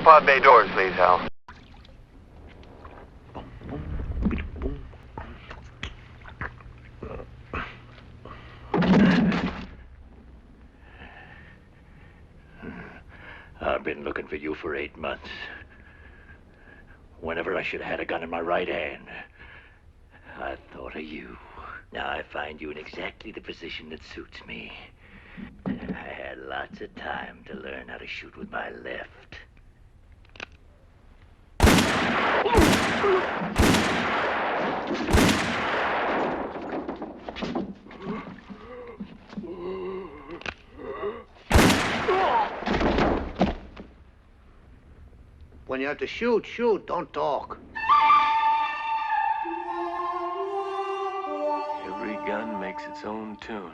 pod bay doors, please, Hal. I've been looking for you for 8 months. Whenever I should have had a gun in my right hand, I thought of you. Now I find you in exactly the position that suits me. I had lots of time to learn how to shoot with my left. When you have to shoot, shoot, don't talk. Every gun makes its own tune.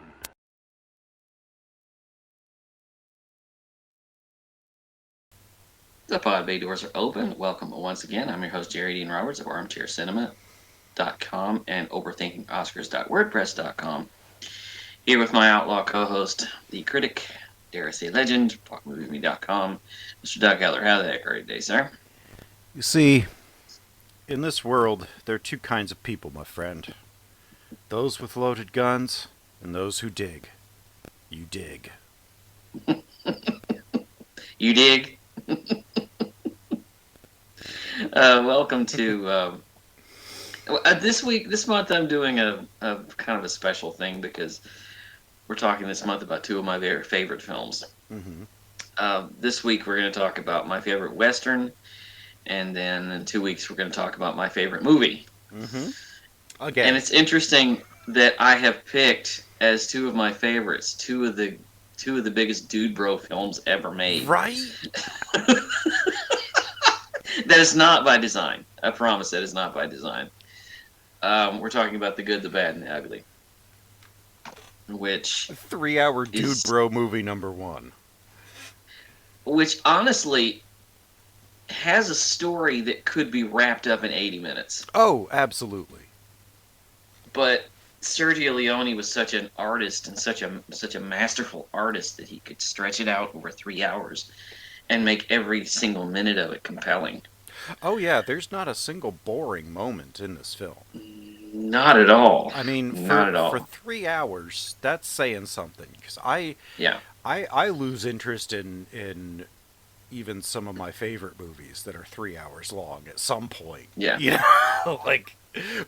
The pod bay doors are open. Welcome once again. I'm your host, Jerry Dean Roberts of ArmchairCinema.com and OverthinkingOscars.wordpress.com. Here with my outlaw co-host, the critic, dare I say legend, TalkMovieWithMe.com, Mr. Doug Heller. How the heck are you today, sir? You see, in this world, there are two kinds of people, my friend. Those with loaded guns and those who dig. You dig. You dig? Welcome to this month I'm doing a kind of a special thing because we're talking this month about two of my very favorite films. Mm-hmm. This week we're going to talk about my favorite Western, and then in 2 weeks we're going to talk about my favorite movie. Mm-hmm. Again. And it's interesting that I have picked as two of my favorites two of the biggest dude bro films ever made. Right? That is not by design. I promise that is not by design. We're talking about The Good, the Bad, and the Ugly. Which 3-hour dude bro movie number one. Which honestly has a story that could be wrapped up in 80 minutes. Oh, absolutely. But Sergio Leone was such an artist and such a masterful artist that he could stretch it out over 3 hours and make every single minute of it compelling. Oh yeah, there's not a single boring moment in this film. Not at all. I mean, not at all. For 3 hours, that's saying something. Because I lose interest in even some of my favorite movies that are 3 hours long at some point. Yeah. You know, like,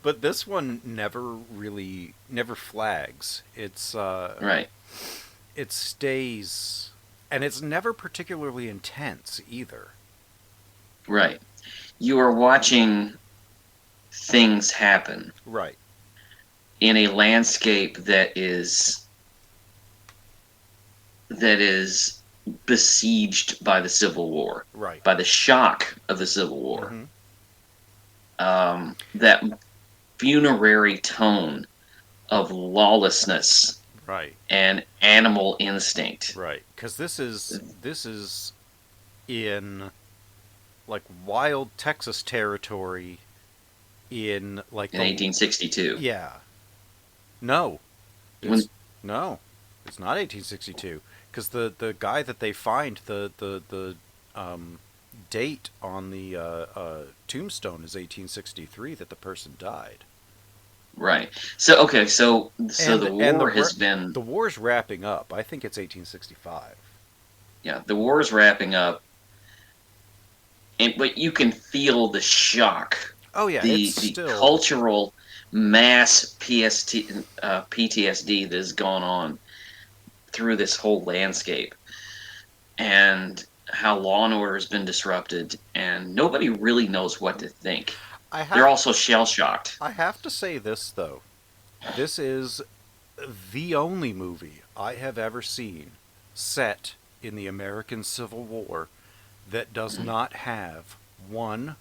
but this one never flags. It's right. It stays, and it's never particularly intense either. Right. You are watching things happen. Right. In a landscape that is besieged by the Civil War. Right. By the shock of the Civil War. Mm-hmm. That funerary tone of lawlessness. Right. And animal instinct. Right. Because this is in like wild Texas territory in like in 1862. Yeah. No. It's not 1862 because the guy that they find the date on the tombstone is 1863 that the person died. Right. So okay. So the war has been. The war's wrapping up. I think it's 1865. Yeah, the war is wrapping up, but you can feel the shock. Oh yeah, the cultural mass PTSD that has gone on through this whole landscape, and how law and order has been disrupted, and nobody really knows what to think. They're also shell-shocked. I have to say this, though. This is the only movie I have ever seen set in the American Civil War that does not have one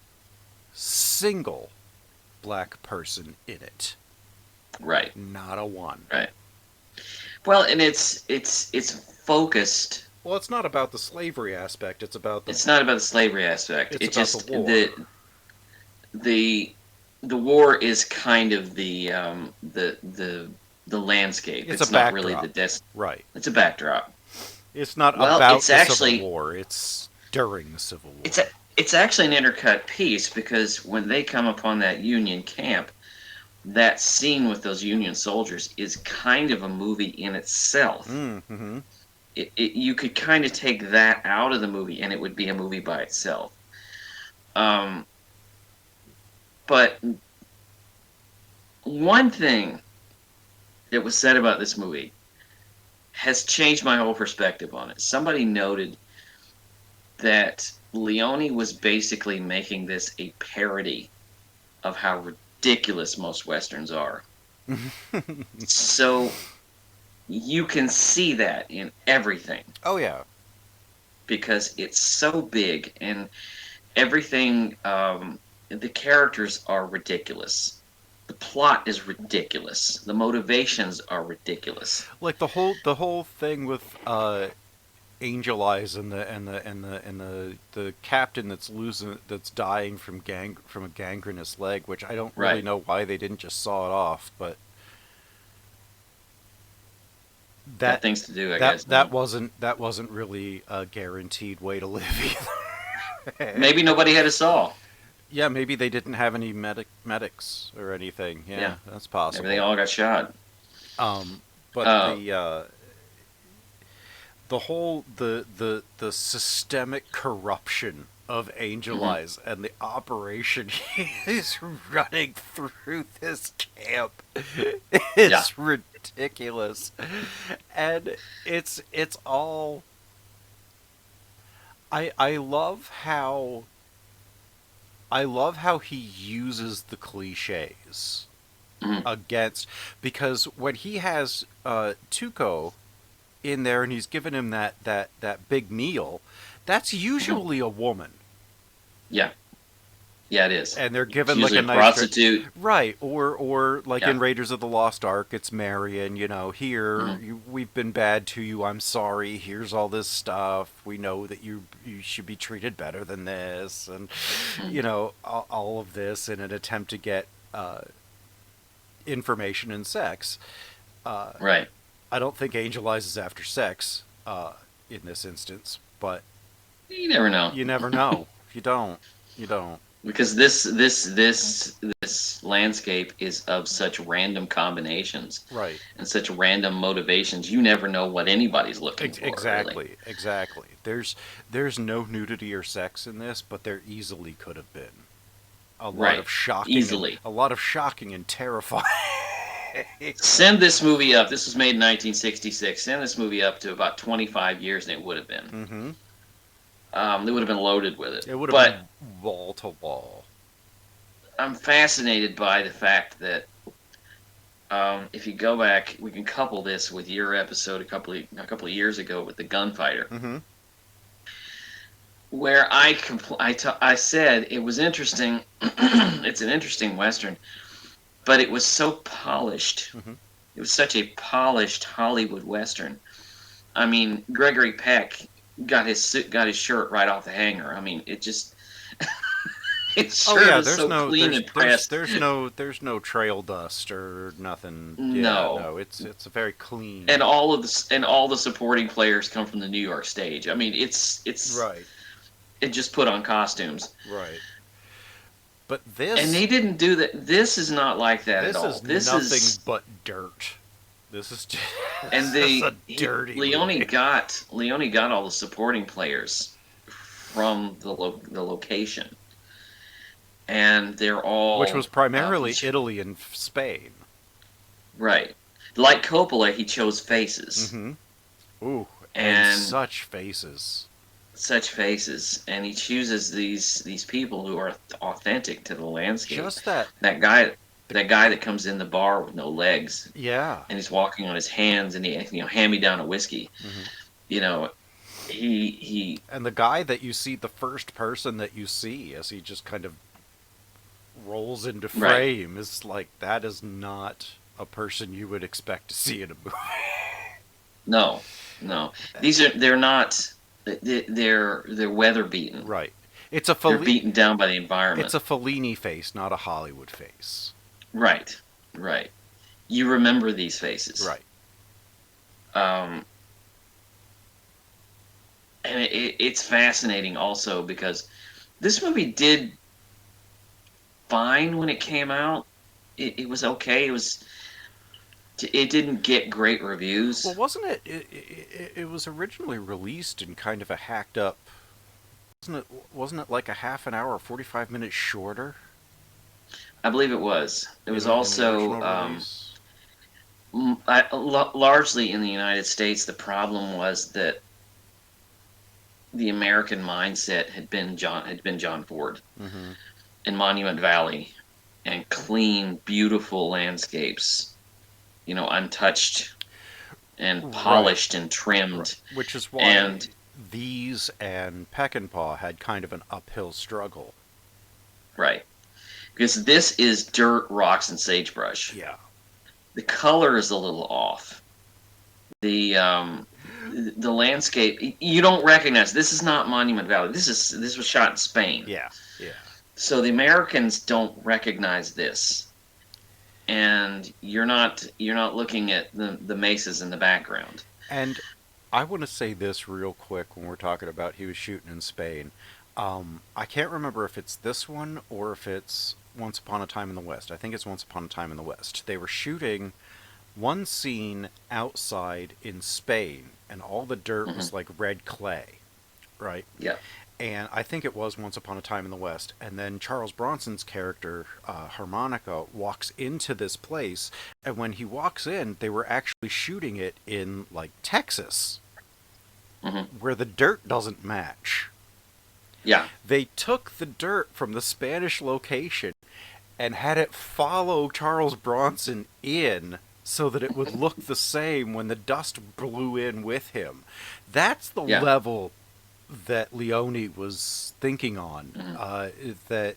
single black person in it. Right. Not a one. Right. Well, and it's focused. Well, it's not about the slavery aspect. It's about the. It's not about the slavery aspect. It's about the war. The war is kind of the landscape. It's not really the Right. It's a backdrop. It's not about the actually, Civil War. It's during the Civil War. It's actually an intercut piece, because when they come upon that Union camp, that scene with those Union soldiers is kind of a movie in itself. Mm-hmm. You could kind of take that out of the movie, and it would be a movie by itself. But one thing that was said about this movie has changed my whole perspective on it. Somebody noted that Leone was basically making this a parody of how ridiculous most Westerns are. So you can see that in everything. Oh, yeah. Because it's so big, and everything, the characters are ridiculous. The plot is ridiculous. The motivations are ridiculous. Like the whole thing with Angel Eyes and the captain that's dying from a gangrenous leg, which I don't really know why they didn't just saw it off, but that things to do, I guess. That wasn't really a guaranteed way to live either. Maybe nobody had a saw. Yeah, maybe they didn't have any medics or anything. Yeah, that's possible. Maybe they all got shot. But the whole the systemic corruption of Angel Eyes and the operation he's running through this camp is ridiculous, and it's all. I love how he uses the cliches against, because when he has Tuco in there and he's giving him that big meal, that's usually a woman. Yeah. Yeah, it is. And they're given like a nice prostitute, right? Or like in Raiders of the Lost Ark, it's Marion. Here we've been bad to you. I'm sorry. Here's all this stuff. We know that you should be treated better than this, and all of this in an attempt to get information and sex. Right. I don't think Angel Eyes is after sex in this instance, but you never know. You never know. You don't. Because this landscape is of such random combinations, right, and such random motivations. You never know what anybody's looking for. Exactly. There's no nudity or sex in this, but there easily could have been a lot of shocking and terrifying. Send this movie up. This was made in 1966. Send this movie up to about 25 years, and it would have been. Mm-hmm. They would have been loaded with it. It would have been wall to wall. I'm fascinated by the fact that if you go back, we can couple this with your episode a couple of years ago with the gunfighter, where I said it was interesting. It's an interesting Western, but it was so polished. It was such a polished Hollywood Western. I mean, Gregory Peck got his shirt right off the hanger. I mean, it just his shirt is so clean and pressed. There's no trail dust or nothing. No, it's a very clean. And all the supporting players come from the New York stage. I mean, it's right. It just put on costumes. Right. But this, and they didn't do that. This is not like that at all. This is nothing but dirt. This is just, and dirty. Leone got all the supporting players from the location, and they're all, which was primarily Italy and Spain. Right, like Coppola, he chose faces. Ooh, and such faces. Such faces, and he chooses these people who are authentic to the landscape. Just that guy that comes in the bar with no legs. Yeah. And he's walking on his hands, and he hand me down a whiskey. He and the guy that you see, the first person that you see as he just kind of rolls into frame is like, that is not a person you would expect to see in a movie. No. They're not. They're weather beaten. Right. They're beaten down by the environment. It's a Fellini face, not a Hollywood face. Right. You remember these faces. Right. And it's fascinating also because this movie did fine when it came out. It was okay. It didn't get great reviews. Well, wasn't it? It was originally released in kind of a hacked up. Wasn't it like a half an hour, 45 minutes shorter? I believe it was. It was In the also original release? largely in the United States. The problem was that the American mindset had been John Ford Mm-hmm. in Monument Valley, and clean, beautiful landscapes, untouched and Right. polished and trimmed. Right. Which is why And these and Peckinpah had kind of an uphill struggle. right, because this is dirt, rocks, and sagebrush. Yeah. The color is a little off. The landscape, you don't recognize. This is not Monument Valley. This was shot in Spain. Yeah. Yeah. So the Americans don't recognize this, and you're not looking at the mesas in the background. And I want to say this real quick when we're talking about he was shooting in Spain. I can't remember if it's this one or if it's Once Upon a Time in the West. I think it's Once Upon a Time in the West. They were shooting one scene outside in Spain, and all the dirt Mm-hmm. was like red clay, right? Yeah. And I think it was Once Upon a Time in the West. And then Charles Bronson's character, Harmonica, walks into this place. And when he walks in, they were actually shooting it in, like, Texas, Mm-hmm. where the dirt doesn't match. Yeah. They took the dirt from the Spanish location and had it follow Charles Bronson in so that it would look the same when the dust blew in with him. That's the Yeah. level that Leone was thinking on. Mm-hmm. That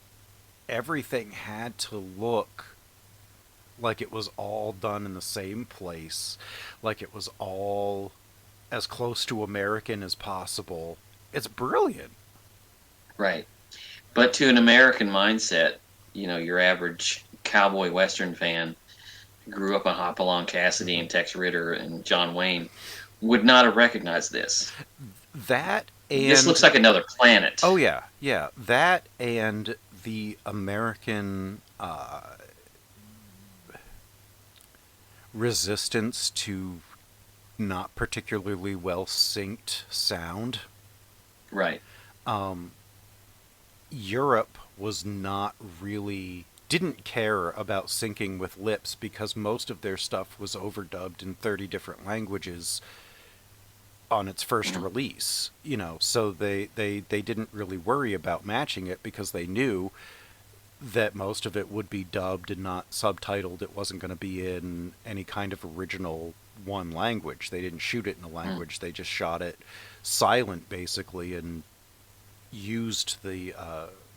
everything had to look like it was all done in the same place, like it was all as close to American as possible. It's brilliant. Right. But to an American mindset, your average cowboy western fan who grew up on Hopalong Cassidy and Tex Ritter and John Wayne would not have recognized this. That and This looks like another planet. oh yeah, yeah. That and the American resistance to not particularly well synced sound. Right. Europe was not really didn't care about syncing with lips because most of their stuff was overdubbed in 30 different languages on its first Mm-hmm. release, so they didn't really worry about matching it because they knew that most of it would be dubbed and not subtitled. It wasn't going to be in any kind of original one language. They didn't shoot it in a language. They just shot it silent basically and used the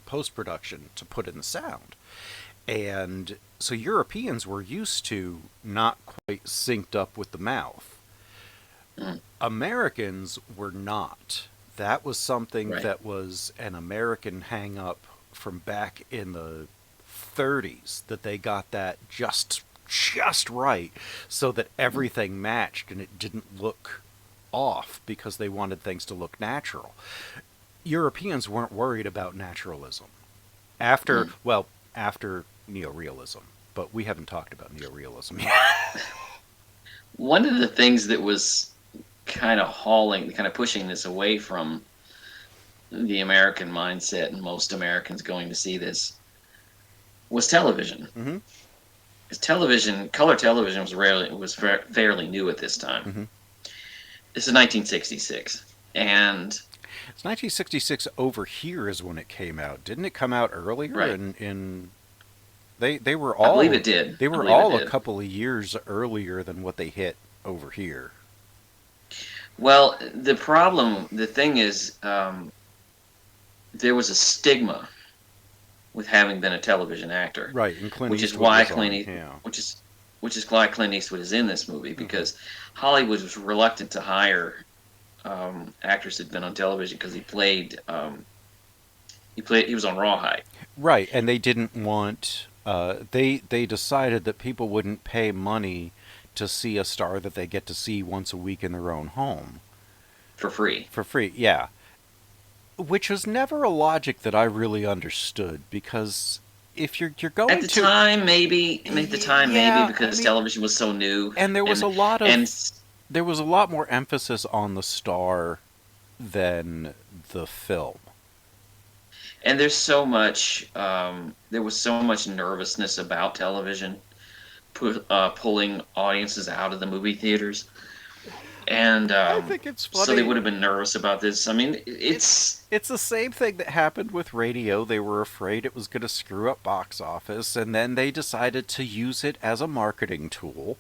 post-production to put in the sound. And so Europeans were used to not quite synced up with the mouth. Americans were not. That was something Right. that was an American hang-up from back in the 30s, that they got that just right so that everything matched and it didn't look off because they wanted things to look natural. Europeans weren't worried about naturalism. After neorealism, but we haven't talked about neorealism yet. One of the things that was kind of pushing this away from the American mindset and most Americans going to see this was television. Mm-hmm. Because color television was fairly new at this time. Mm-hmm. This is 1966, and It's 1966 over here is when it came out. Didn't it come out earlier? Right. They were all. I believe it did. They I were believe all it a did. couple of years earlier than what they hit over here. Well, the thing is, there was a stigma with having been a television actor, Right, and Clint which is Eastwood why was on, yeah. which is why Clint Eastwood is in this movie, because Hollywood was reluctant to hire actors who'd been on television because he was on Rawhide. Right, and they didn't want. They decided that people wouldn't pay money to see a star that they get to see once a week in their own home. for free. For free, yeah. Which was never a logic that I really understood, because if you're going at the to time, maybe yeah, because I mean, television was so new, and there was and there was a lot more emphasis on the star than the film. and there's so much there was so much nervousness about television pulling audiences out of the movie theaters. And I think it's funny. so they would have been nervous about this. I mean, it's the same thing that happened with radio. They were afraid it was going to screw up box office, and then they decided to use it as a marketing tool.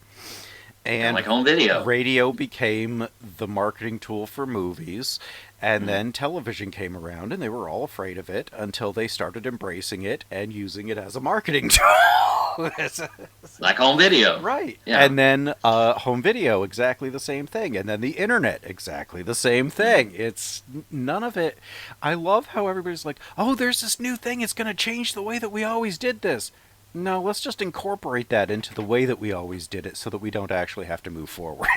And like home video. Radio became the marketing tool for movies, and then television came around, and they were all afraid of it until they started embracing it and using it as a marketing tool. Like home video. Right. Yeah. And then home video, exactly the same thing. And then the internet, exactly the same thing. It's none of it. I love how everybody's like, oh, there's this new thing. It's going to change the way that we always did this. No, let's just incorporate that into the way that we always did it so that we don't actually have to move forward.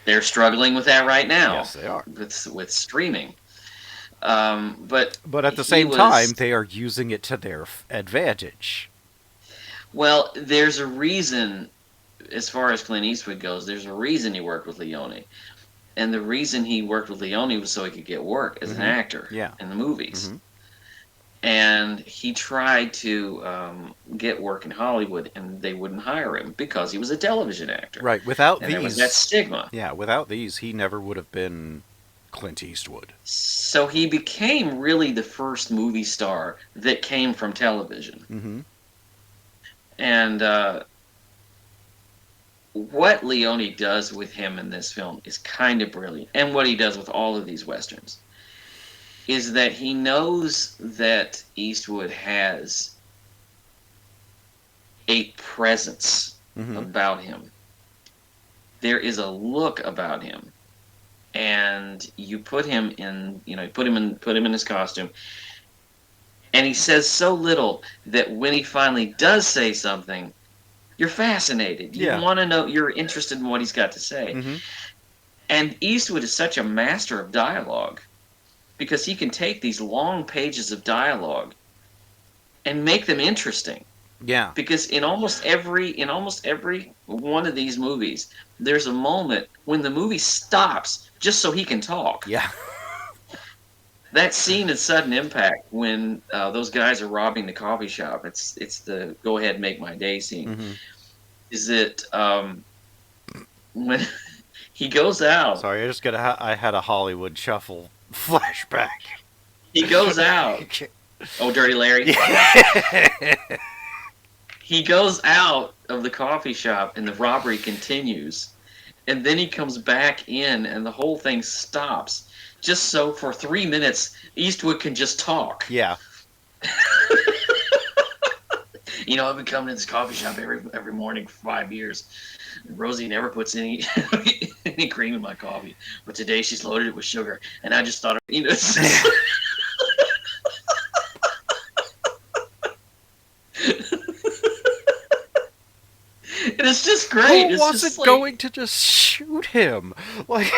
They're struggling with that right now. Yes, they are. With streaming. But at the same time, they are using it to their advantage. Well, there's a reason, as far as Clint Eastwood goes, there's a reason he worked with Leone. And the reason he worked with Leone was so he could get work as an actor in the movies. Mm-hmm. And he tried to get work in Hollywood, and they wouldn't hire him because he was a television actor. Right. Without these, there was that stigma. Yeah. Without these, he never would have been Clint Eastwood. So he became really the first movie star that came from television. Mm-hmm. And what Leone does with him in this film is kind of brilliant, and what he does with all of these westerns, is that he knows that Eastwood has a presence about him. There is a look about him, and you put him in, put him in his costume, and he says so little that when he finally does say something, you're fascinated. You want to know. You're interested in what he's got to say. Mm-hmm. And Eastwood is such a master of dialogue, because he can take these long pages of dialogue and make them interesting. Yeah. Because in almost every one of these movies, there's a moment when the movie stops just so he can talk. Yeah. That scene in Sudden Impact when those guys are robbing the coffee shop, it's the go ahead make my day scene. Mm-hmm. Is it when he goes out? Sorry, I had a Hollywood Shuffle flashback. He goes out. Oh, Dirty Larry. He goes out of the coffee shop and the robbery continues. And then he comes back in and the whole thing stops. Just so for 3 minutes, Eastwood can just talk. Yeah. I've been coming to this coffee shop every morning for 5 years. Rosie never puts any cream in my coffee, but today she's loaded it with sugar, and I just thought, And it's just great. Who wasn't going to just shoot him? Like,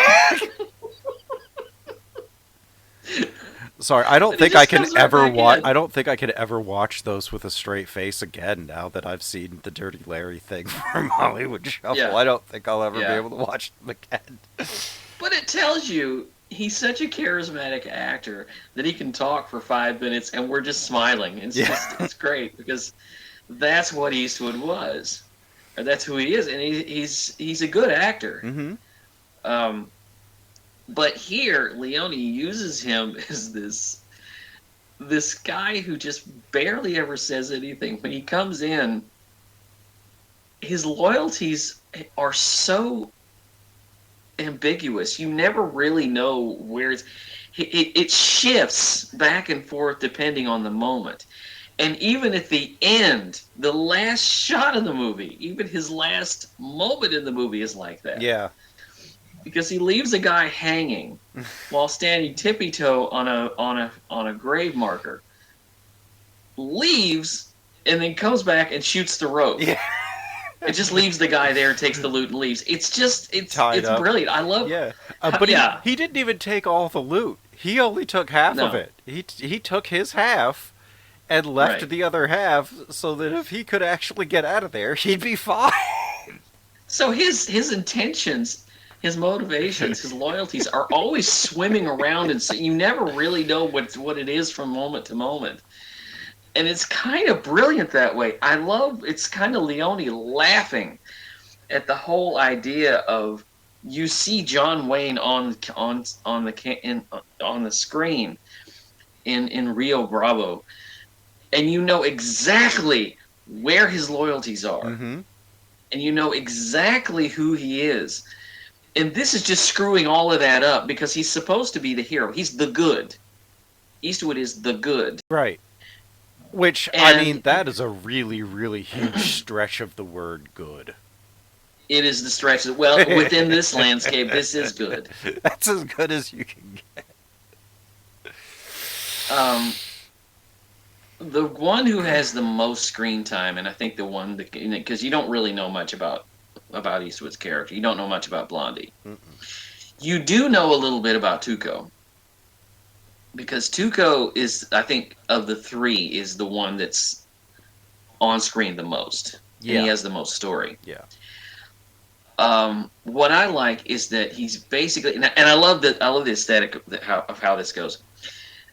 sorry, I don't think I can ever watch. I don't think I could ever watch those with a straight face again. Now that I've seen the Dirty Larry thing from Hollywood Shuffle, I don't think I'll ever be able to watch them again. But it tells you he's such a charismatic actor that he can talk for 5 minutes and we're just smiling. It's great because that's what Eastwood was, or that's who he is, and he's a good actor. Mm-hmm. But here, Leone uses him as this guy who just barely ever says anything. When he comes in, his loyalties are so ambiguous. You never really know where it shifts back and forth depending on the moment. And even at the end, the last shot of the movie, even his last moment in the movie is like that. Yeah. Because he leaves a guy hanging while standing tippy-toe on a grave marker, leaves, and then comes back and shoots the rope. Yeah. It just leaves the guy there, takes the loot, and leaves. It's up. brilliant. I love. Yeah, but yeah. he didn't even take all the loot. He only took half of it. He took his half and left the other half, so that if he could actually get out of there, he'd be fine. So his intentions, his motivations, his loyalties are always swimming around, and so you never really know what it is from moment to moment. And it's kind of brilliant that way. It's kind of Leone laughing at the whole idea of, you see John Wayne on the screen in Rio Bravo, and you know exactly where his loyalties are, and you know exactly who he is. And this is just screwing all of that up because he's supposed to be the hero. He's the good. Eastwood is the good. Right. Which, I mean, that is a really, really huge stretch of the word good. It is the stretch. Well, within this landscape, this is good. That's as good as you can get. The one who has the most screen time, and I think the one that, because you don't really know much about Eastwood's character. You don't know much about Blondie. Mm-mm. You do know a little bit about Tuco. Because Tuco is, I think, of the three, is the one that's on screen the most. Yeah. And he has the most story. Yeah. What I like is that he's basically, and I love the aesthetic of how this goes.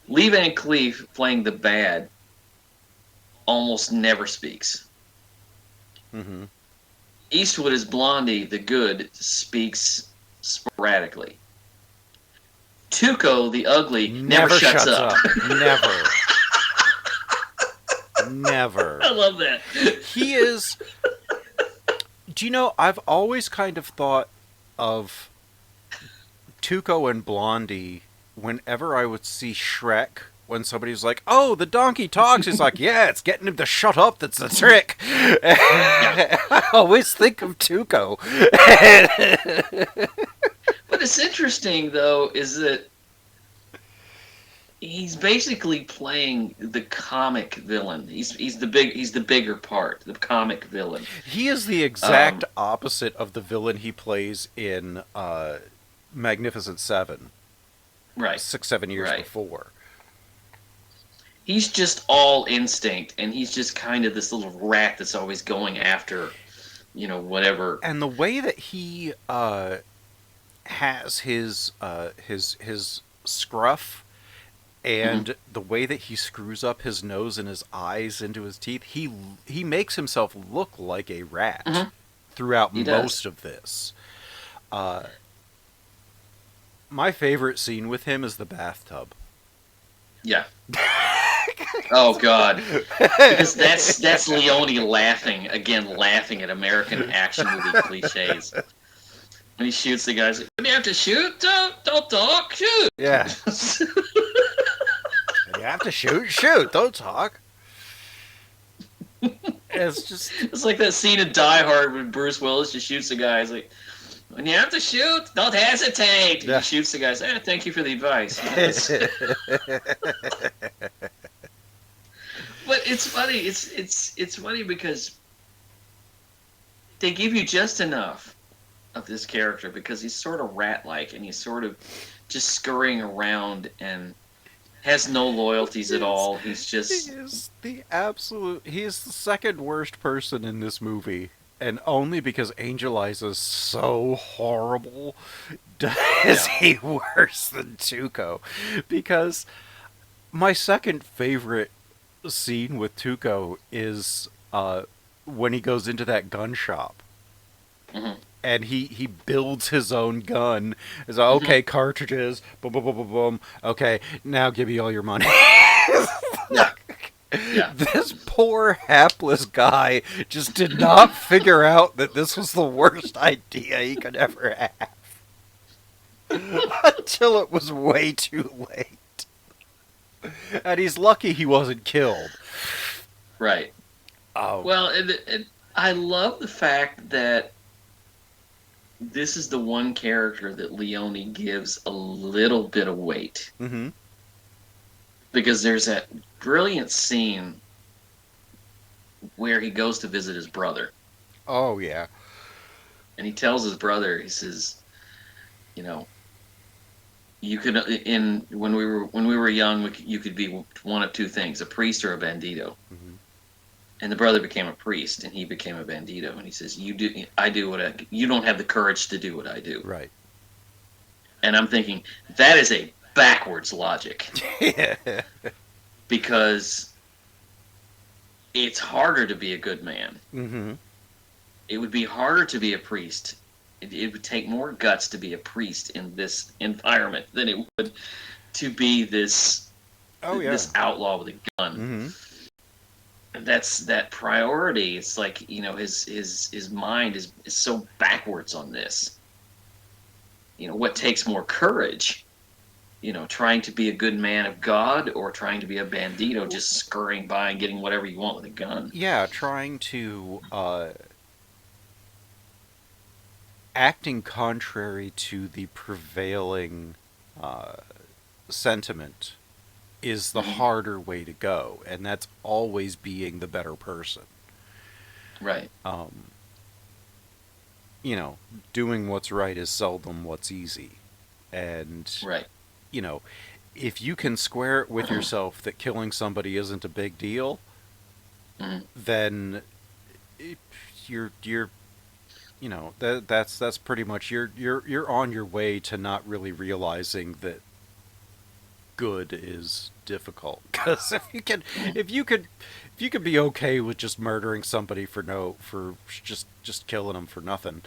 Lee Van Cleef, playing the bad, almost never speaks. Mm-hmm. Eastwood as Blondie, the good, speaks sporadically. Tuco, the ugly, never shuts up. Never. Never. I love that. He is... Do you know, I've always kind of thought of Tuco and Blondie whenever I would see Shrek, when somebody's like, oh, the donkey talks. He's like, yeah, it's getting him to shut up that's the trick. I always think of Tuco. What is interesting, though, is that he's basically playing the comic villain. He's the bigger part, the comic villain. He is the exact opposite of the villain he plays in Magnificent Seven. Right. 6-7 years before. He's just all instinct, and he's just kind of this little rat that's always going after, whatever. And the way that he has his scruff, and the way that he screws up his nose and his eyes into his teeth, he makes himself look like a rat throughout most of this. My favorite scene with him is the bathtub. Yeah. Oh God, because that's Leone laughing at American action movie cliches. When he shoots the guys, when you have to shoot, don't talk, shoot. Yeah. You have to shoot, don't talk. It's like that scene in Die Hard when Bruce Willis just shoots the guy. He's like, when you have to shoot, don't hesitate. Yeah. He shoots the guy. Says, thank you for the advice. But it's funny. It's funny because they give you just enough of this character because he's sort of rat-like and he's sort of just scurrying around and has no loyalties at all. He's just... He is the second worst person in this movie. And only because Angel Eyes is so horrible is he worse than Tuco. Because my second favorite scene with Tuco is when he goes into that gun shop. Mm-hmm. And he builds his own gun. He's like, okay, cartridges, boom, boom, boom, boom, boom. Okay, now give me all your money. Yeah. Yeah. This poor hapless guy just did not figure out that this was the worst idea he could ever have. Until it was way too late. And he's lucky he wasn't killed. Right. Oh. Well, and I love the fact that this is the one character that Leone gives a little bit of weight. Mm-hmm. Because there's that brilliant scene where he goes to visit his brother. Oh yeah. And he tells his brother, he says, you know, you could in when we were young, you could be one of two things: a priest or a bandito. Hmm. And the brother became a priest, and he became a bandito. And he says, I do what you don't have the courage to do what I do. Right. And I'm thinking that is a backwards logic Yeah. because it's harder to be a good man. Mm-hmm. It would be harder to be a priest. It would take more guts to be a priest in this environment than it would to be this this outlaw with a gun. Mm-hmm. That's that priority. It's like, you know, his mind is so backwards on this. You know, what takes more courage? You know, trying to be a good man of God or trying to be a bandito just scurrying by and getting whatever you want with a gun. Yeah, trying to acting contrary to the prevailing sentiment is the harder way to go, and that's always being the better person. Right. You know, doing what's right is seldom what's easy. And, Right. you know, if you can square it with yourself that killing somebody isn't a big deal, then you're you know, that's pretty much you're on your way to not really realizing that good is difficult. Because if you could be okay with just murdering somebody for just killing them for nothing,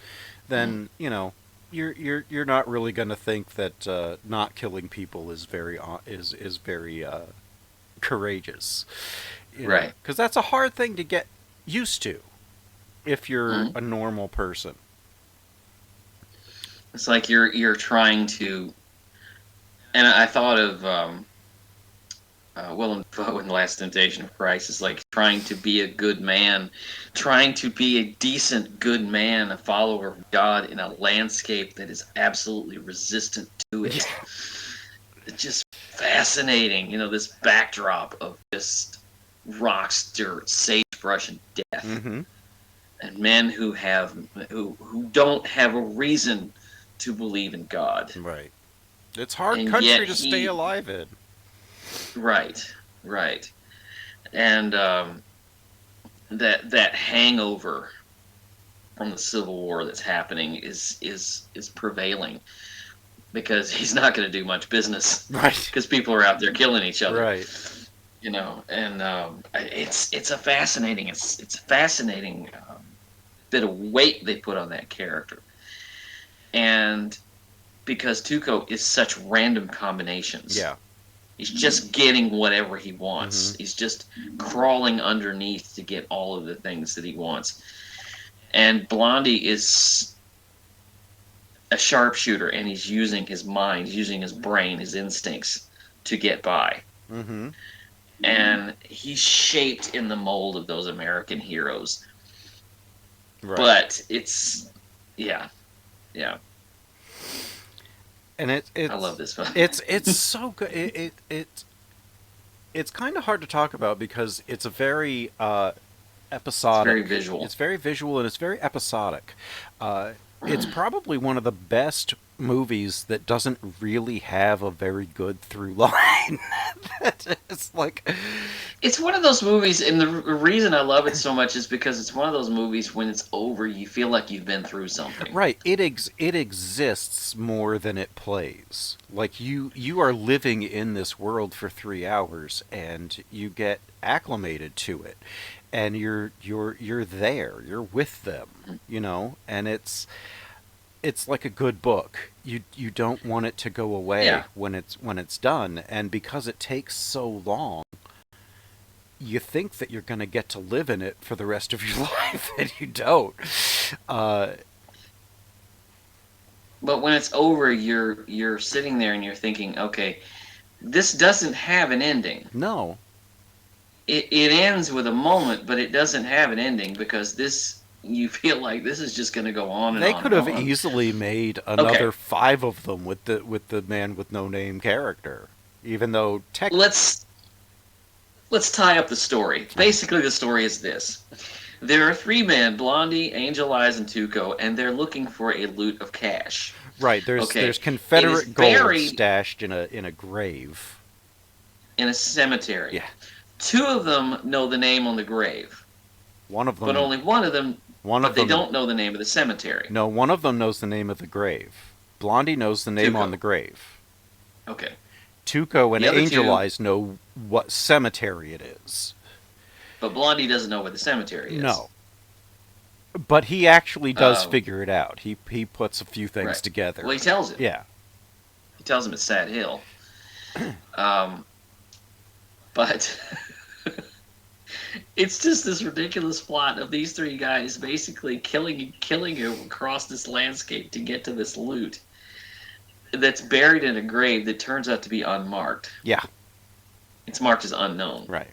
then you know you're not really going to think that not killing people is very courageous, Right? Because that's a hard thing to get used to if you're a normal person. It's like you're trying to, and I thought of Willem Dafoe in The Last Temptation of Christ. Is like trying to be a good man, trying to be a decent good man, a follower of God in a landscape that is absolutely resistant to it. Yeah. It's just fascinating, you know, this backdrop of just rocks, dirt, sagebrush, and death. Mm-hmm. And men who don't have a reason to believe in God. Right. It's hard And country yet to stay alive in. Right. And that hangover from the Civil War that's happening is prevailing because he's not going to do much business, Right? Because people are out there killing each other, Right. You know, and it's a fascinating bit of weight they put on that character, and because Tuco is such random combinations, Yeah. he's just getting whatever he wants. Mm-hmm. He's just crawling underneath to get all of the things that he wants. And Blondie is a sharpshooter, and he's using his mind, he's using his brain, his instincts to get by. Mm-hmm. And he's shaped in the mold of those American heroes. Right. But it's, yeah. And it's I love this one. It's so good. It's kind of hard to talk about because it's a very episodic. It's very visual. It's very visual and it's very episodic. It's probably one of the best movies that doesn't really have a very good through line. It's like it's one of those movies, and the reason I love it so much is because it's one of those movies when it's over, you feel like you've been through something. Right. It exists more than it plays. Like you are living in this world for 3 hours, and you get acclimated to it, and you're there. You're with them, you know, and it's like a good book. You don't want it to go away when it's done, and because it takes so long, you think that you're going to get to live in it for the rest of your life, and you don't. But when it's over, you're sitting there and you're thinking, okay, this doesn't have an ending. No. It ends with a moment, but it doesn't have an ending because this, you feel like this is just going to go on and they on. They could have easily made another 5 of them with the man with no name character, even though Let's tie up the story. Basically, the story is this: There are 3 men, Blondie, Angel Eyes, and Tuco, and they're looking for a loot of cash. Right. There's Confederate gold stashed in a grave. In a cemetery. Yeah. 2 of them know the name on the grave. One of them. But only one of them. They don't know the name of the cemetery. No, one of them knows the name of the grave. Blondie knows the name on the grave. Okay. Tuco and Angel Eyes know what cemetery it is. But Blondie doesn't know what the cemetery is. No. But he actually does figure it out. He puts a few things together. Well, he tells him. Yeah. He tells him it's Sad Hill. But it's just this ridiculous plot of these 3 guys basically killing you across this landscape to get to this loot that's buried in a grave that turns out to be unmarked. Yeah. It's marked as unknown. Right.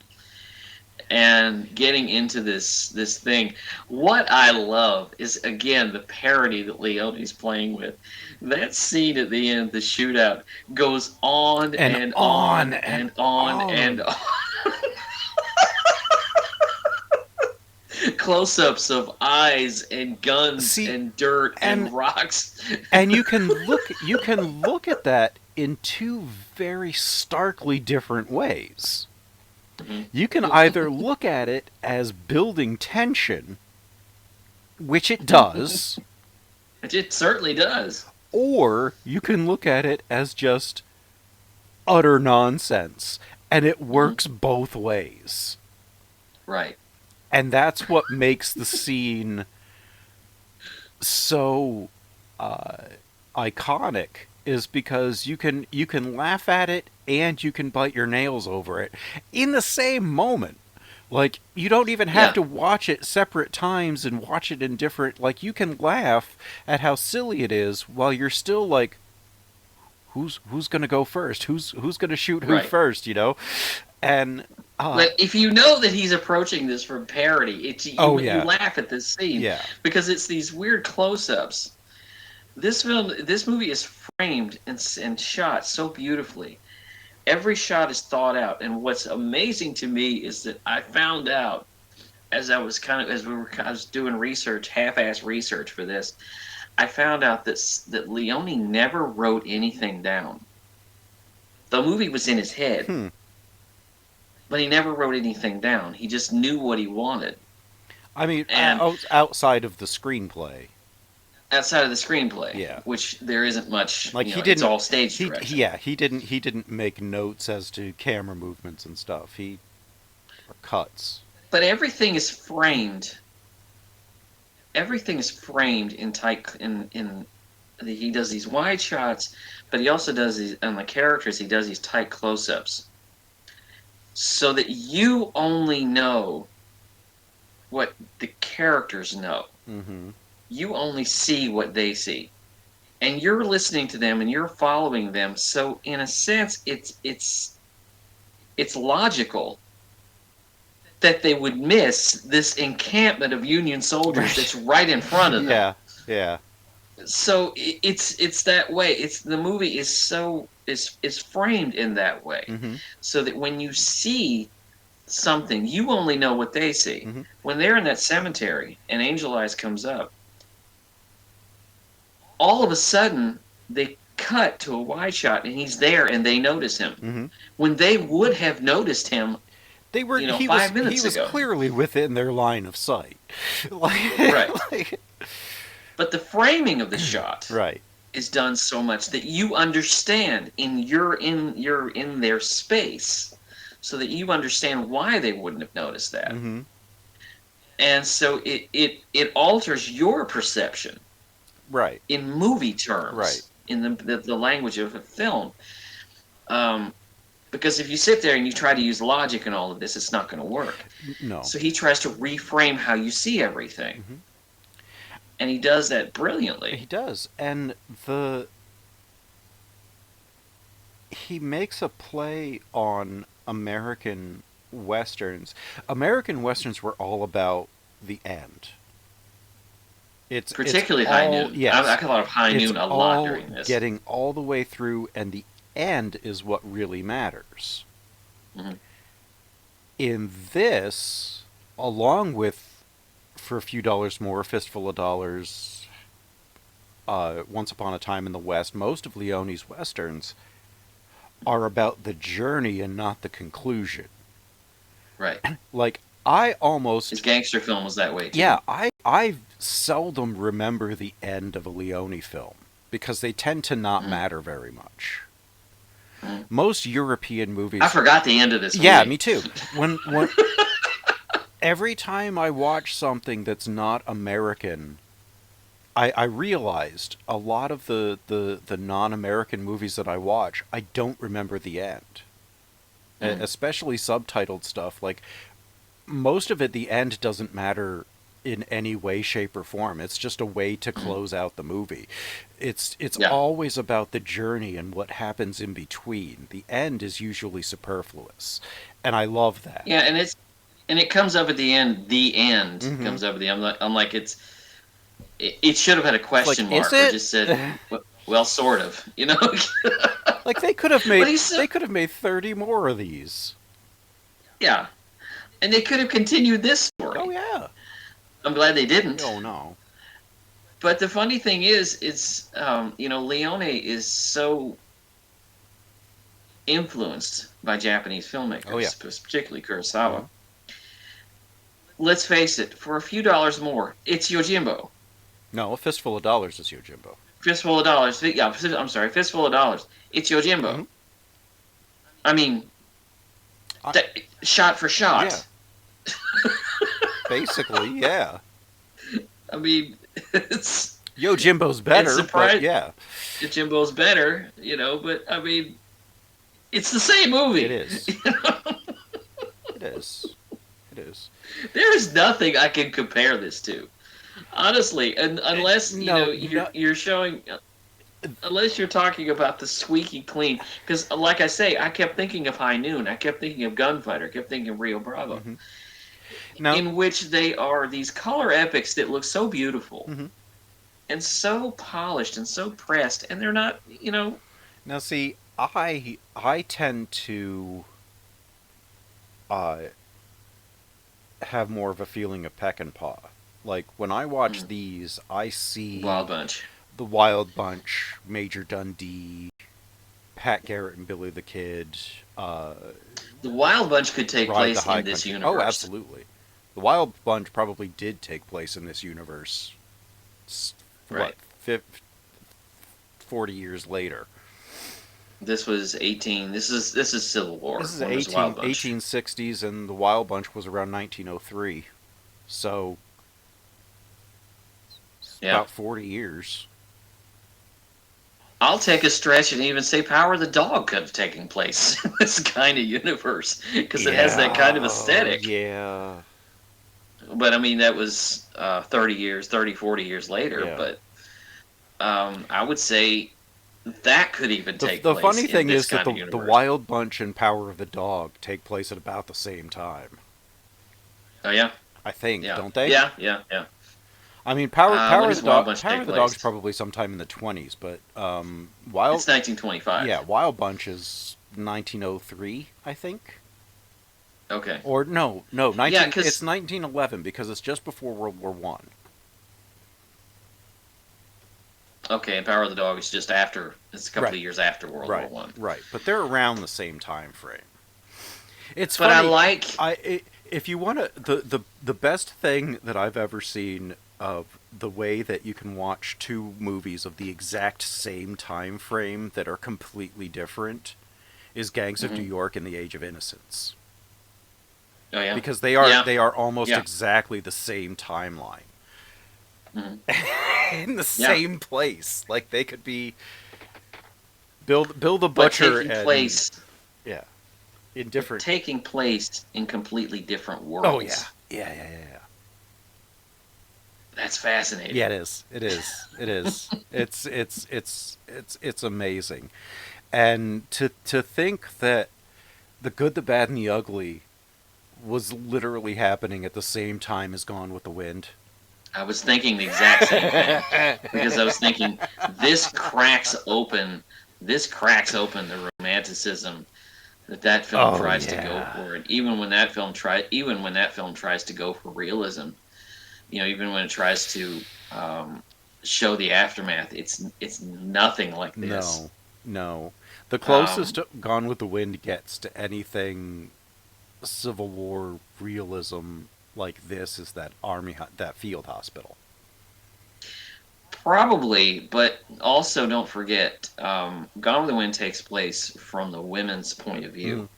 And getting into this thing. What I love is, again, the parody that Leone's playing with. That scene at the end, the shootout, goes on and on and on and on. Close-ups of eyes and guns and dirt and rocks. And you can look at that in 2 very starkly different ways. You can either look at it as building tension, which it does. It certainly does. Or you can look at it as just utter nonsense, and it works both ways. Right. And that's what makes the scene so iconic, is because you can laugh at it and you can bite your nails over it in the same moment. Like, you don't even have to watch it separate times and watch it in different... Like, you can laugh at how silly it is while you're still like, who's going to go first? Who's going to shoot who first, you know? And... But if you know that he's approaching this from parody, you laugh at this scene because it's these weird close-ups. This movie is framed and shot so beautifully. Every shot is thought out, and what's amazing to me is that I found out as I was doing research, half-ass research for this, I found out that Leone never wrote anything down. The movie was in his head. But he never wrote anything down. He just knew what he wanted. I mean, outside of the screenplay. Outside of the screenplay, which there isn't much. Like, it's all stage direction. He didn't make notes as to camera movements and stuff. Or cuts. But everything is framed. Everything is framed in tight. He does these wide shots, but he also does these on the characters. He does these tight close-ups. So that you only know what the characters know. Mm-hmm. You only see what they see. And you're listening to them and you're following them. So in a sense, it's logical that they would miss this encampment of Union soldiers that's right in front of them. Yeah. So it's that way. The movie is framed in that way, so that when you see something, you only know what they see. When they're in that cemetery and Angel Eyes comes up, all of a sudden they cut to a wide shot and he's there and they notice him. When they would have noticed him, he 5 minutes ago. He was clearly within their line of sight. Right. But the framing of the shot is done so much that you understand you're in their space, so that you understand why they wouldn't have noticed that. And so it alters your perception. Right. In movie terms. Right. In the language of a film. Because if you sit there and you try to use logic in all of this, it's not going to work. No. So he tries to reframe how you see everything. And he does that brilliantly. He does. And he makes a play on American Westerns. American Westerns were all about the end. Particularly High Noon. Yes. I thought of High Noon a lot during this. Getting all the way through, and the end is what really matters. In this, along with For a Few Dollars More, A Fistful of Dollars, Once Upon a Time in the West, most of Leone's westerns are about the journey and not the conclusion. Right. Like, I almost... His gangster film was that way, too. Yeah, I seldom remember the end of a Leone film, because they tend to not matter very much. Most European movies... I forgot the end of this movie. Yeah, me too. When every time I watch something that's not American, I realized a lot of the non-American movies that I watch, I don't remember the end. Especially subtitled stuff. Like, most of it, the end doesn't matter in any way, shape, or form. It's just a way to close out the movie. It's always about the journey and what happens in between. The end is usually superfluous, and I love that. Yeah, and it comes up at the end. The end comes up at the end. I'm like it should have had a question mark. Or just said, well, sort of. You know. Like they could have made 30 more of these. Yeah, and they could have continued this story. Oh yeah. I'm glad they didn't. Oh no. But the funny thing is, Leone is so influenced by Japanese filmmakers, particularly Kurosawa. Let's face it, for a few dollars more, it's Yojimbo. No, A Fistful of Dollars is Yojimbo. Fistful of Dollars. Yeah, I'm sorry, Fistful of Dollars. It's Yojimbo. I mean, shot for shot. Yeah. Basically, yeah. I mean, it's... Yojimbo's better, but yeah. Yojimbo's better, but I mean, it's the same movie. It is. It is. It is. There is nothing I can compare this to. Honestly, unless you're showing... Unless you're talking about the squeaky clean, because like I say, I kept thinking of High Noon, I kept thinking of Gunfighter, I kept thinking of Rio Bravo, now, in which they are these color epics that look so beautiful and so polished and so pressed, and they're not, Now, see, I tend to have more of a feeling of peck and paw. Like when I watch these, I see Wild Bunch. The Wild Bunch, Major Dundee, Pat Garrett and Billy the Kid. The Wild Bunch could take place in this universe. Oh, absolutely. The Wild Bunch probably did take place in this universe. Right. 40 years later. This was 18. This is Civil War. This is 1860s, and the Wild Bunch was around 1903. So, about 40 years. I'll take a stretch and even say Power of the Dog could have taken place in this kind of universe, because it has that kind of aesthetic. Yeah. But, I mean, that was 40 years later. Yeah. But I would say that could even take place. The funny thing is that the Wild Bunch and Power of the Dog take place at about the same time. Oh, yeah? I think, don't they? Yeah. I mean, Power of the Dog's probably sometime in the 20s, but It's 1925. Yeah, Wild Bunch is 1903, I think. Okay. Or no, it's 1911 because it's just before World War One. Okay, and Power of the Dog is just after. It's a couple of years after World War One. Right, but they're around the same time frame. It's but funny. If you want to, the best thing that I've ever seen of the way that you can watch two movies of the exact same time frame that are completely different is Gangs of New York and The Age of Innocence. Oh yeah. Because they are almost exactly the same timeline. In the same place. Like they could be Bill the Butcher in different taking place in completely different worlds. Oh yeah. That's fascinating. Yeah, it is. It's amazing. And to think that The Good, the Bad, and the Ugly was literally happening at the same time as Gone with the Wind. I was thinking the exact same thing. Because I was thinking, this cracks open the romanticism that film tries to go for. And even when that film tries to go for realism, even when it tries to show the aftermath, it's nothing like this. No. The closest Gone with the Wind gets to anything Civil War realism like this is that that field hospital. Probably, but also don't forget, Gone with the Wind takes place from the women's point of view.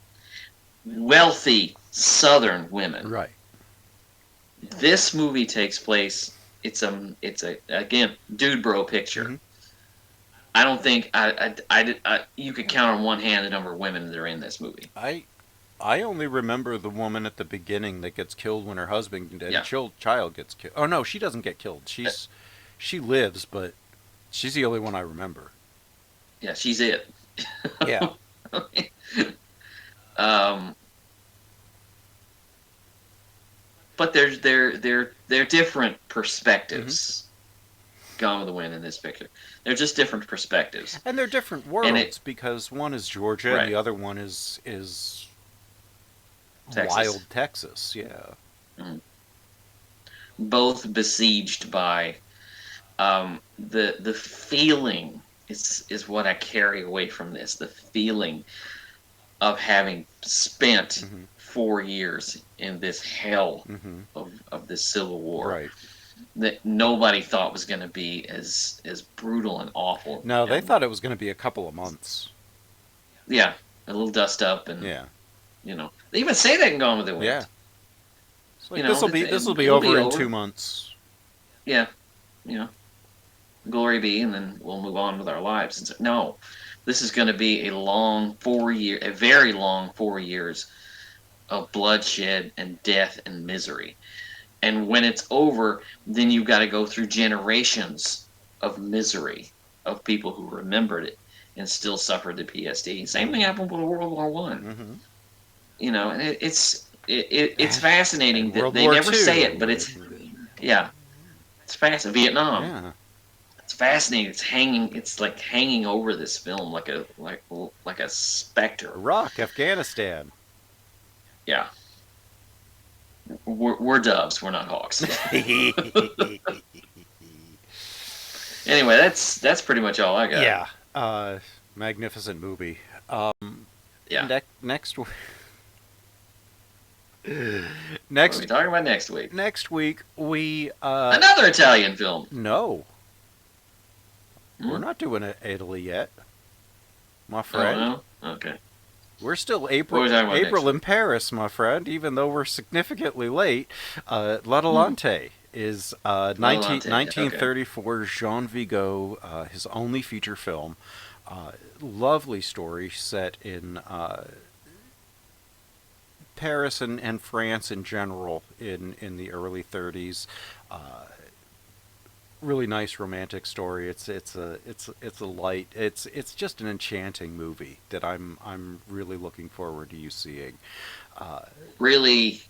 Wealthy Southern women. Right. This movie takes place. It's a again dude bro picture. I don't think you could count on one hand the number of women that are in this movie. I only remember the woman at the beginning that gets killed when her husband and child gets killed. Oh no, she doesn't get killed. She lives, but she's the only one I remember. Yeah, she's it. Yeah. But they're different perspectives. Gone with the Wind in this picture. They're just different perspectives. And they're different worlds because one is Georgia and the other one is Texas. Wild Texas, yeah. Both besieged by the feeling is what I carry away from this. The feeling of having spent 4 years in this hell of this Civil War. Right. That nobody thought was going to be as brutal and awful. No, they thought it was going to be a couple of months. Yeah, a little dust up and they even say that in Gone with the Wind. Yeah, like, this will be over in 2 months. Yeah, glory be, and then we'll move on with our lives. No, this is going to be a very long 4 years of bloodshed and death and misery. And when it's over, then you've got to go through generations of misery of people who remembered it and still suffered the PSD. Same thing happened with World War One. And it's fascinating that they never say it, but it's fascinating. Vietnam. Yeah. It's fascinating. It's like hanging over this film like a specter. Iraq, Afghanistan. Yeah. We're doves. We're not hawks. Anyway, that's pretty much all I got. Yeah. Magnificent movie. Next week. What are we talking about next week? Next week we another Italian film. No. We're not doing Italy yet, my friend. Oh, no? Okay. We're still April in Paris, my friend, even though we're significantly late. L'Atalante is 1934 Jean Vigo, his only feature film. Lovely story set in Paris and France in general in the early 30s. Really nice romantic story. It's a light. It's just an enchanting movie that I'm really looking forward to you seeing. Really,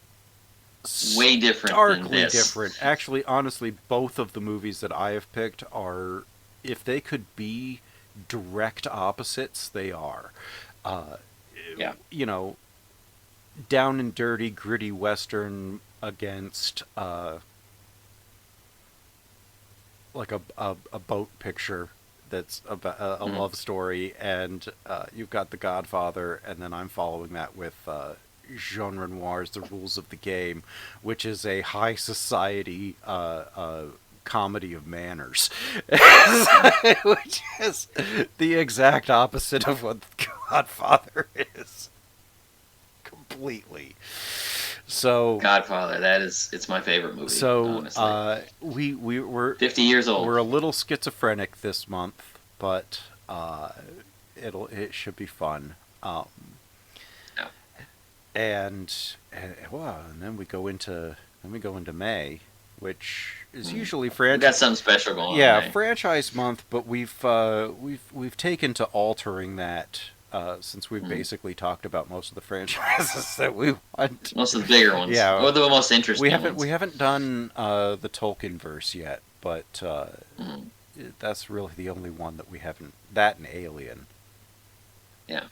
way different. Starkly than this. different. Actually, honestly, both of the movies that I have picked are, if they could be direct opposites, they are. Down and dirty, gritty Western against like a boat picture that's about a love story, and you've got The Godfather, and then I'm following that with Jean Renoir's The Rules of the Game, which is a high society comedy of manners, which is the exact opposite of what The Godfather is. Completely. So Godfather, it's my favorite movie. So honestly. we're 50 years old. We're a little schizophrenic this month, but it should be fun. And then we go into May, which is usually franchise. We got something special going on. Yeah, franchise month, but we've taken to altering that. Since we've basically talked about most of the franchises that we want. Most of the bigger ones. Yeah. Or the most interesting ones. We haven't done the Tolkien verse yet, but that's really the only one that we haven't. That and Alien. Yeah.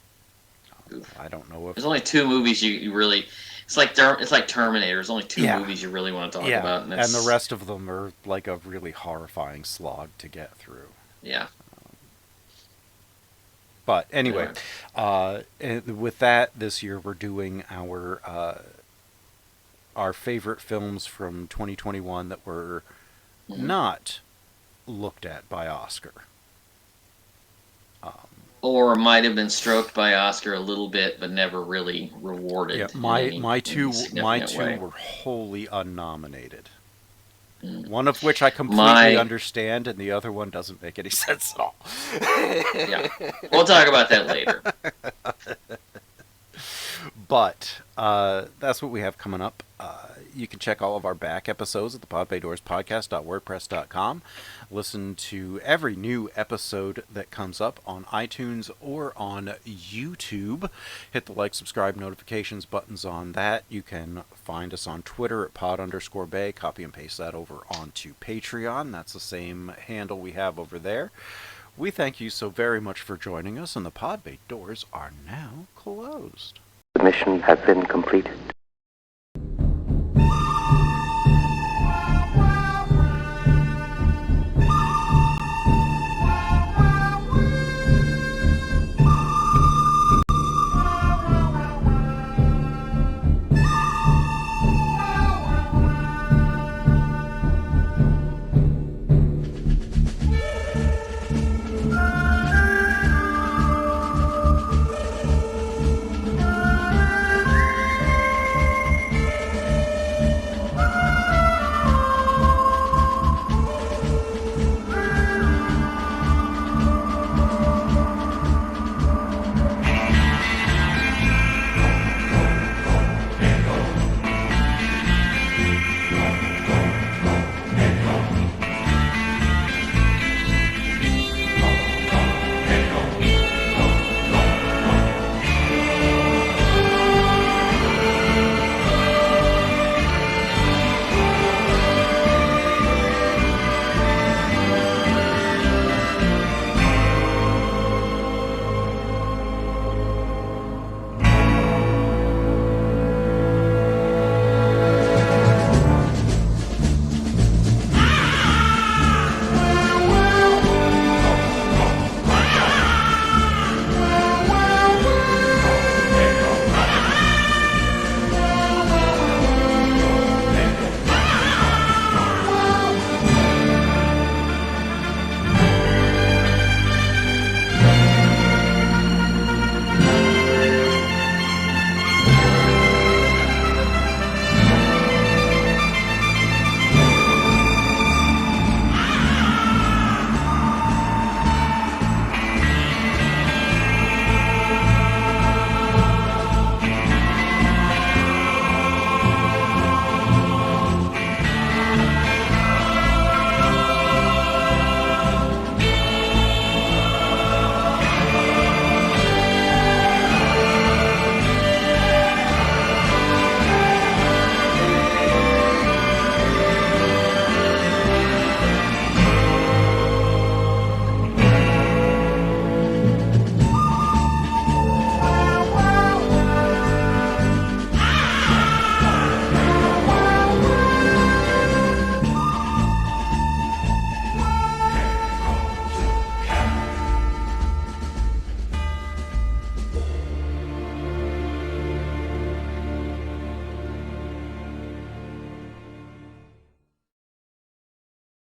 I don't know if there's only two movies you really. It's like Terminator. There's only two movies you really want to talk about, and the rest of them are like a really horrifying slog to get through. Yeah. But anyway, with that, this year we're doing our favorite films from 2021 that were not looked at by Oscar. Or might have been stroked by Oscar a little bit, but never really rewarded. Yeah, my two were wholly unnominated. One of which I completely understand, and the other one doesn't make any sense at all. Yeah, we'll talk about that later. But that's what we have coming up. You can check all of our back episodes at the podbaydorspodcast.wordpress.com. Listen to every new episode that comes up on iTunes or on YouTube. Hit the like, subscribe, notifications buttons on that. You can find us on Twitter at pod_bay. Copy and paste that over onto Patreon. That's the same handle we have over there. We thank you so very much for joining us, and the Pod Bay doors are now closed. The mission has been completed.